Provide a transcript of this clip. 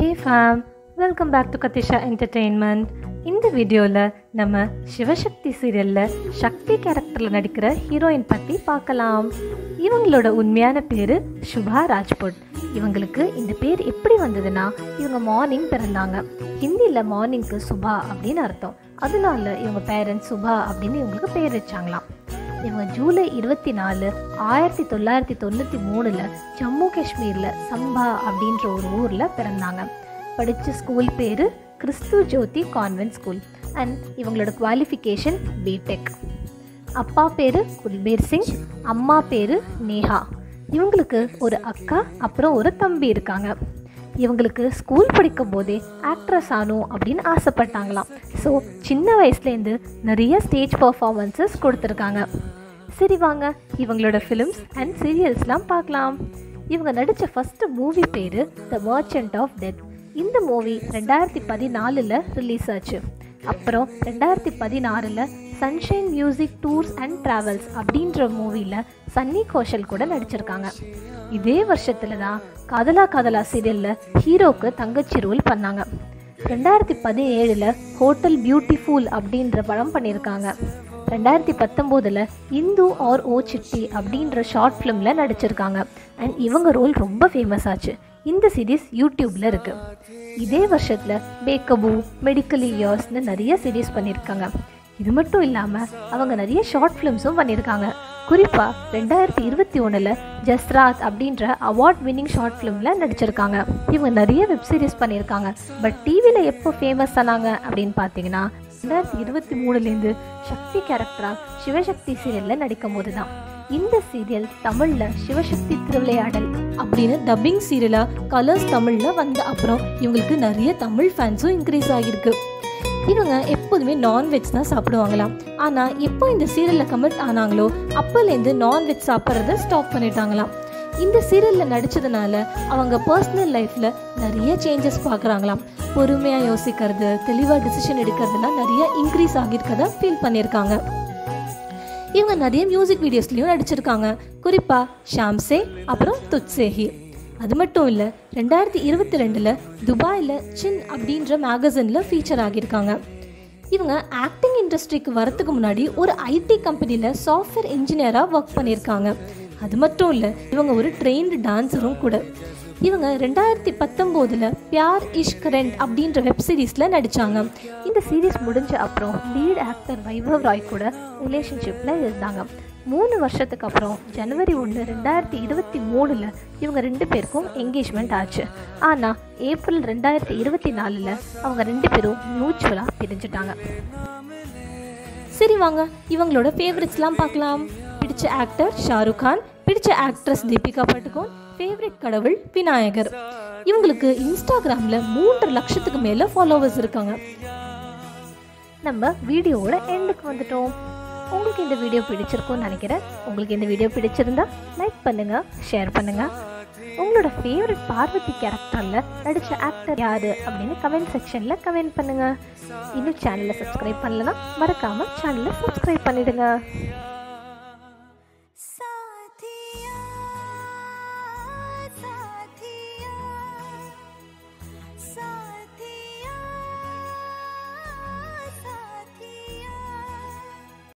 Hey fam, welcome back to Katisha Entertainment. இந்த வீடியோவில் நம்ம சிவசக்தி சீரியலில் சக்தி கேரக்டரில் நடிக்கிற ஹீரோயின் பற்றி பார்க்கலாம். இவங்களோட உண்மையான பேர் சுபா ராஜ்புட். இவங்களுக்கு இந்த பேர் எப்படி வந்ததுன்னா, இவங்க மார்னிங் பிறந்தாங்க. ஹிந்தியில் மார்னிங்க்கு சுபா அப்படின்னு அர்த்தம். அதனால இவங்க பேரண்ட்ஸ் சுபா அப்படின்னு இவங்களுக்கு பேர் வச்சாங்களாம். இவங்க ஜூலை 24, 1993 ஜம்மு காஷ்மீரில் சம்பா அப்படின்ற ஒரு ஊரில் பிறந்தாங்க. படித்த ஸ்கூல் பேர் கிறிஸ்து ஜோதி கான்வென்ட் ஸ்கூல் அண்ட் இவங்களோட குவாலிஃபிகேஷன் பிடெக். அப்பா பேர் குல்பீர் சிங், அம்மா பேர் நேஹா. இவங்களுக்கு ஒரு அக்கா அப்புறம் ஒரு தம்பி இருக்காங்க. இவங்களுக்கு ஸ்கூல் படிக்கும் போதே ஆக்ட்ரஸ் ஆகணும் அப்படின்னு ஆசைப்பட்டாங்களாம். ஸோ சின்ன வயசுலேருந்து நிறைய ஸ்டேஜ் பர்ஃபார்மன்ஸஸ் கொடுத்துருக்காங்க. சரி வாங்க இவங்களோட ஃபிலிம்ஸ் அண்ட் சீரியல்ஸ்லாம் பார்க்கலாம். இவங்க நடித்த ஃபஸ்ட்டு மூவி பேர் த மர்ச்சன்ட் ஆஃப் டெத். இந்த மூவி 2014 ரிலீஸ் ஆச்சு. அப்புறம் 2016 sunshine music tours and travels அப்படின்ற மூவியில் சன்னி கோஷல் கூட நடிச்சிருக்காங்க. இதே வருஷத்தில் தான் காதலா காதலா சீரியலில் ஹீரோக்கு தங்கச்சி ரோல் பண்ணாங்க. 2017 ஹோட்டல் பியூட்டிஃபுல் அப்படின்ற படம் பண்ணியிருக்காங்க. 2019 இந்து ஆர் ஓ சிட்டி அப்படின்ற ஷார்ட் ஃபிலிமில் நடிச்சிருக்காங்க. அண்ட் இவங்க ரோல் ரொம்ப ஃபேமஸ் ஆச்சு. இந்த சீரீஸ் யூடியூப்பில் இருக்குது. இதே வருஷத்தில் பேக்கபு, மெடிக்கல் இயர்ஸ்னு நிறைய சீரீஸ் பண்ணியிருக்காங்க. இது மட்டும் இல்லாமல் அவங்க நிறைய ஷார்ட் ஃபிலிம்ஸும் பண்ணியிருக்காங்க. குறிப்பாக 2021 ஜஸ்ராத் அப்படின்ற அவார்ட் வின்னிங் ஷார்ட் ஃபிலிமில் நடிச்சிருக்காங்க. இவங்க நிறைய வெப் சீரிஸ் பண்ணியிருக்காங்க. பட் டிவியில் எப்போ ஃபேமஸ் ஆனாங்க அப்படின்னு பார்த்தீங்கன்னா 2023 சக்தி கேரக்டராக சிவசக்தி சீரியலில் நடிக்கும் போது தான். இந்த சீரியல் தமிழில் சிவசக்தி திருவிளையாடல் அப்படின்னு டப்பிங் சீரியலாக கலர்ஸ் தமிழில் வந்த அப்புறம் இவங்களுக்கு நிறைய தமிழ் ஃபேன்ஸும் இன்க்ரீஸ் ஆகியிருக்கு. இவங்க எப்போதுமே நான்வெஜ் தான் சாப்பிடுவாங்களாம். ஆனால் எப்போ இந்த சீரியலில் கமிட் ஆனாங்களோ அப்போலேருந்து நான்வெஜ் சாப்பிட்றத ஸ்டாப் பண்ணிட்டாங்களாம். இந்த சீரியலில் நடித்ததுனால அவங்க பர்சனல் லைஃப்பில் நிறைய சேஞ்சஸ் பார்க்குறாங்களாம். பொறுமையாக யோசிக்கிறது, தெளிவாக டிசிஷன் எடுக்கிறதுலாம் நிறைய இன்க்ரீஸ் ஆகியிருக்கதா ஃபீல் பண்ணியிருக்காங்க. இவங்க நிறைய மியூசிக் வீடியோஸ்லையும் நடிச்சிருக்காங்க. குறிப்பாக ஷாம்சே அப்புறம் துத்சேஹி. அது மட்டும் இல்லை, 2022 துபாயில் சின் அப்படின்ற மேகசினில் ஃபீச்சர் ஆகியிருக்காங்க. இவங்க ஆக்டிங் இண்டஸ்ட்ரிக்கு வரத்துக்கு முன்னாடி ஒரு ஐடி கம்பெனியில் சாஃப்ட்வேர் இன்ஜினியராக ஒர்க் பண்ணியிருக்காங்க. அது மட்டும் இல்லை, இவங்க ஒரு ட்ரெயின்டு டான்ஸரும் கூட. இவங்க 2019 பியார் இஷ்க் ரெண்ட் அப்படின்ற வெப் சீரிஸில் நடித்தாங்க. இந்த சீரீஸ் முடிஞ்ச அப்புறம் லீட் ஆக்டர் வைபவ் ராய் கூட ரிலேஷன்ஷிப்பில் இருந்தாங்க. 3 வருஷத்துக்கு அப்புறம் ஜனவரி 1, 2023 இவங்க 2 பேருக்கும் என்கேஜ்மெண்ட் ஆச்சு. ஆனால் ஏப்ரல் 2024 அவங்க 2 பேரும் மியூச்சுவலாக பிரிஞ்சுட்டாங்க. சரி வாங்க இவங்களோட ஃபேவரட்ஸ்லாம் பார்க்கலாம். பிடிச்ச ஆக்டர் ஷாருக் கான், பிடிச்ச ஆக்ட்ரஸ் தீபிகா படுகோன், ஃபேவரட் கடவுள் விநாயகர். இவங்களுக்கு இன்ஸ்டாகிராமில் 3 லட்சத்துக்கு மேலே ஃபாலோவர்ஸ் இருக்காங்க. நம்ம வீடியோவோட எண்டுக்கு வந்துட்டோம். உங்களுக்கு இந்த வீடியோ பிடிச்சிருக்கும்னு நினைக்கிறேன். உங்களுக்கு இந்த வீடியோ பிடிச்சிருந்தா லைக் பண்ணுங்கள், ஷேர் பண்ணுங்கள். உங்களோட ஃபேவரட் பார்வதி கேரக்டரில் நடித்த ஆக்டர் யார் அப்படின்னு கமெண்ட் செக்ஷனில் கமெண்ட் பண்ணுங்கள். இன்னும் சேனலை சப்ஸ்கிரைப் பண்ணலன்னா மறக்காமல் சேனலை சப்ஸ்கிரைப் பண்ணிவிடுங்க.